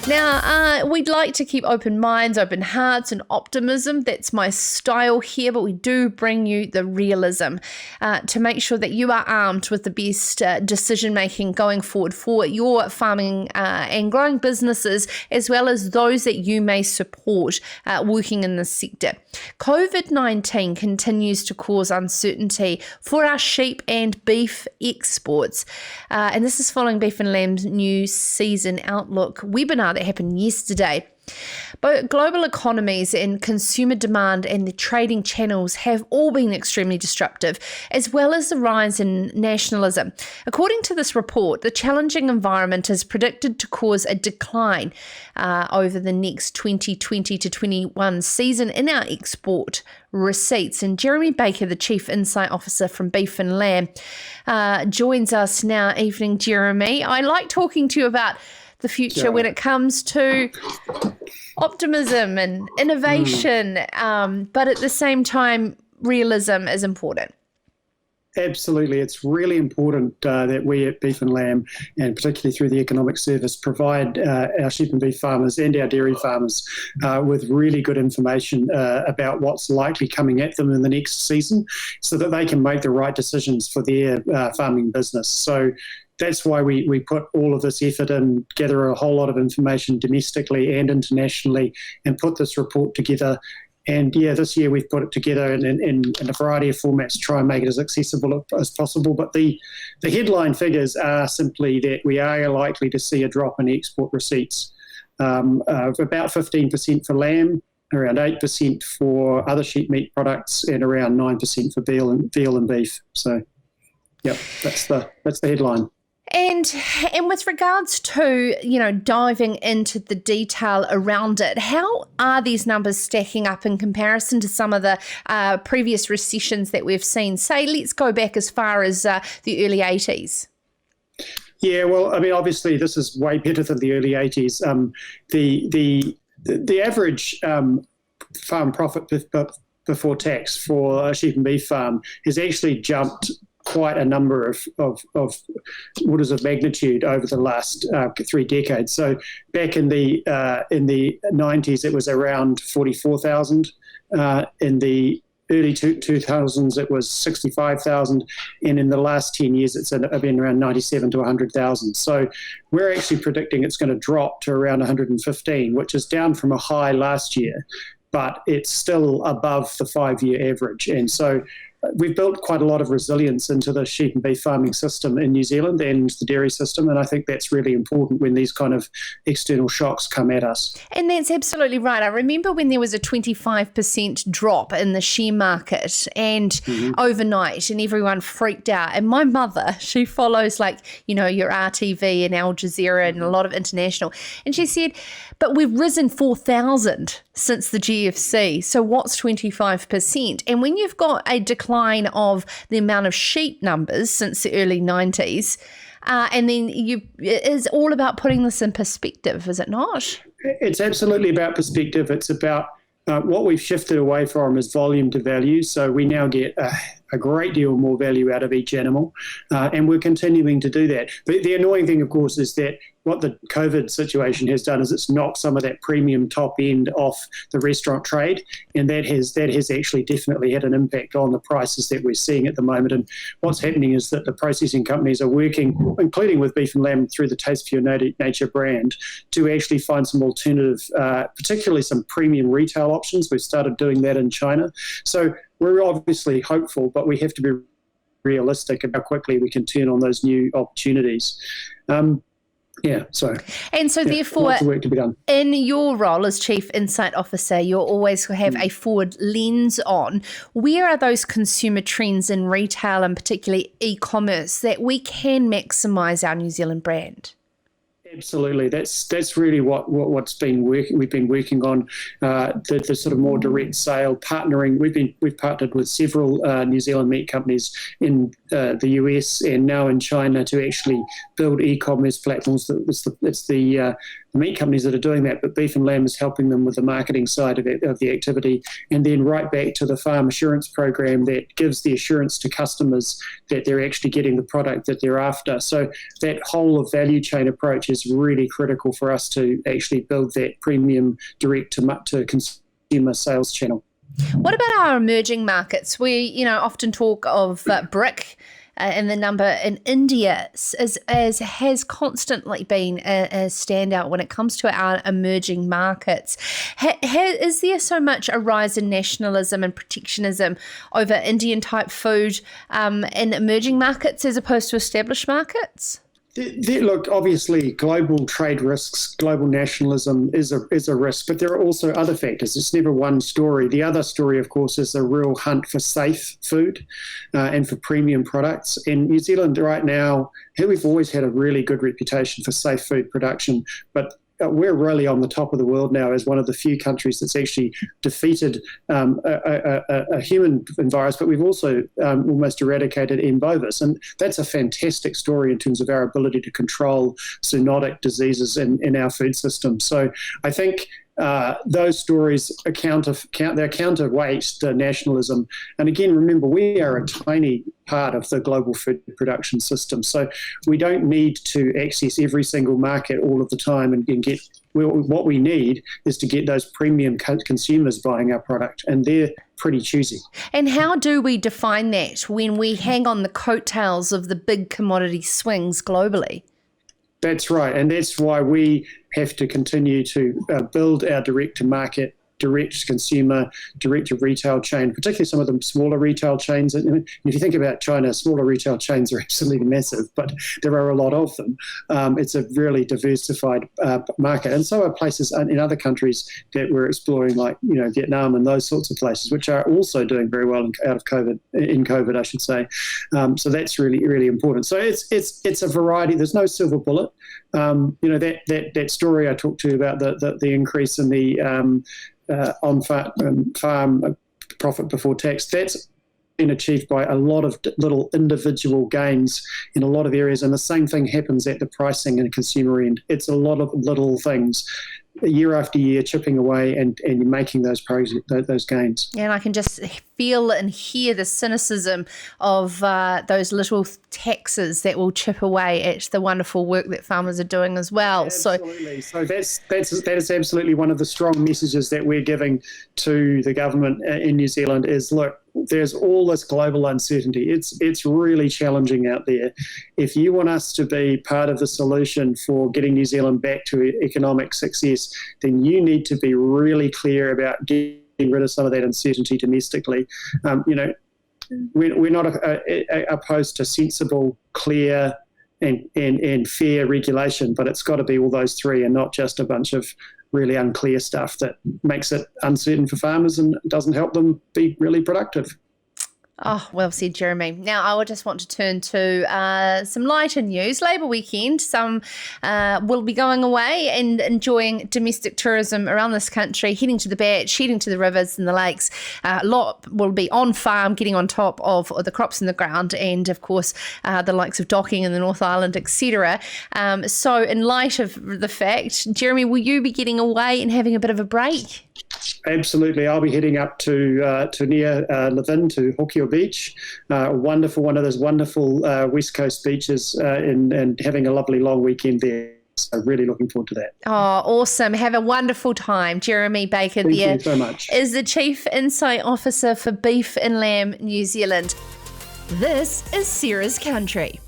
Now, we'd like to keep open minds, open hearts and optimism. That's my style here, but we do bring you the realism to make sure that you are armed with the best decision-making going forward for your farming and growing businesses, as well as those that you may support working in this sector. COVID-19 continues to cause uncertainty for our sheep and beef exports. And this is following Beef and Lamb's new season outlook webinar that happened yesterday. Both global economies and consumer demand and the trading channels have all been extremely disruptive, as well as the rise in nationalism. According to this report, the challenging environment is predicted to cause a decline over the next 2020 to 21 season in our export receipts. And Jeremy Baker, the Chief Insight Officer from Beef and Lamb, joins us now. Evening, Jeremy. I like talking to you about the future when it comes to optimism and innovation, but at the same time, realism is important. Absolutely. It's really important that we at Beef and Lamb, and particularly through the Economic Service, provide our sheep and beef farmers and our dairy farmers with really good information about what's likely coming at them in the next season so that they can make the right decisions for their farming business. So that's why we put all of this effort in, gather a whole lot of information domestically and internationally, and put this report together. And this year we've put it together in a variety of formats to try and make it as accessible as possible. But the headline figures are simply that we are likely to see a drop in export receipts of about 15% for lamb, around 8% for other sheep meat products, and around 9% for veal and beef. So, that's the headline. And with regards to, diving into the detail around it, how are these numbers stacking up in comparison to some of the previous recessions that we've seen? Say, let's go back as far as the early 80s. Yeah, well, I mean, obviously this is way better than the early 80s. The average farm profit before tax for a sheep and beef farm has actually jumped quite a number of orders of magnitude over the last 3 decades. So back in the 90s, it was around 44,000. In the early 2000s, it was 65,000, and in the last 10 years, it's been around 97 to 100,000. So we're actually predicting it's going to drop to around 115, which is down from a high last year, but it's still above the 5-year average. And so we've built quite a lot of resilience into the sheep and beef farming system in New Zealand and the dairy system, and I think that's really important when these kind of external shocks come at us. And that's absolutely right. I remember when there was a 25% drop in the share market and overnight, and everyone freaked out. And my mother, she follows your RTV and Al Jazeera and a lot of international, and she said, but we've risen 4,000 since the GFC, so what's 25%? And when you've got a decline of the amount of sheep numbers since the early 90s, and then it is all about putting this in perspective, is it not? It's absolutely about perspective. It's about what we've shifted away from is volume to value. So we now get a great deal more value out of each animal, and we're continuing to do that. But the annoying thing, of course, is that what the COVID situation has done is it's knocked some of that premium top end off the restaurant trade, and that has actually definitely had an impact on the prices that we're seeing at the moment. And what's happening is that the processing companies are working, including with Beef and Lamb through the Taste for Your Nature brand, to actually find some alternative, particularly some premium retail options. We've started doing that in China. So we're obviously hopeful, but we have to be realistic about how quickly we can turn on those new opportunities. Therefore, lots of work to be done. In your role as Chief Insight Officer, you'll always have a forward lens on. Where are those consumer trends in retail and particularly e-commerce that we can maximise our New Zealand brand? Absolutely, that's really what's been working. We've been working on the sort of more direct sale partnering. We've partnered with several New Zealand meat companies in the US and now in China to actually build e-commerce platforms. It's the the meat companies that are doing that, but Beef and Lamb is helping them with the marketing side of the activity, and then right back to the farm assurance program that gives the assurance to customers that they're actually getting the product that they're after. So that whole of value chain approach is really critical for us to actually build that premium direct to consumer sales channel. What about our emerging markets? We, often talk of BRIC and the number in India as has constantly been a standout when it comes to our emerging markets. Is there so much a rise in nationalism and protectionism over Indian-type food in emerging markets as opposed to established markets? Look, obviously, global trade risks, global nationalism is a risk, but there are also other factors. It's never one story. The other story, of course, is a real hunt for safe food and for premium products. In New Zealand right now, we've always had a really good reputation for safe food production, but we're really on the top of the world now as one of the few countries that's actually defeated a human virus, but we've also almost eradicated M. bovis. And that's a fantastic story in terms of our ability to control zoonotic diseases in our food system. So I think those stories counterweight the nationalism. And again, remember, we are a tiny part of the global food production system. So we don't need to access every single market all of the time and get, what we need is to get those premium consumers buying our product, and they're pretty choosy. And how do we define that when we hang on the coattails of the big commodity swings globally? That's right, and that's why we have to continue to build our direct-to-market, direct-to-consumer, direct-to-retail chain, particularly some of the smaller retail chains. And if you think about China, smaller retail chains are absolutely massive, but there are a lot of them. It's a really diversified market. And so are places in other countries that we're exploring, like Vietnam and those sorts of places, which are also doing very well in COVID, I should say. So that's really, really important. So it's a variety. There's no silver bullet. That story I talked to you about the increase in the farm profit before tax, that's been achieved by a lot of little individual gains in a lot of areas, and the same thing happens at the pricing and consumer end. It's a lot of little things, year after year, chipping away and making those gains. Yeah, and I can just feel and hear the cynicism of those little taxes that will chip away at the wonderful work that farmers are doing as well. Absolutely. So that is absolutely one of the strong messages that we're giving to the government in New Zealand is, look, there's all this global uncertainty. It's really challenging out there. If you want us to be part of the solution for getting New Zealand back to economic success, then you need to be really clear about getting rid of some of that uncertainty domestically. We're not opposed to sensible, clear, and fair regulation, but it's got to be all those three and not just a bunch of really unclear stuff that makes it uncertain for farmers and doesn't help them be really productive. Oh, well said, Jeremy. Now, I would just want to turn to some lighter news. Labour weekend, some will be going away and enjoying domestic tourism around this country, heading to the beach, heading to the rivers and the lakes. A lot will be on farm, getting on top of the crops in the ground and, of course, the likes of docking in the North Island, etc. So in light of the fact, Jeremy, will you be getting away and having a bit of a break? Absolutely. I'll be heading up to near Levin to Hokio Beach, wonderful, one of those wonderful West Coast beaches, and having a lovely long weekend there. So really looking forward to that. Oh, awesome. Have a wonderful time. Jeremy Baker Thank you so much. Is the Chief Insight Officer for Beef and Lamb New Zealand. This is Sarah's Country.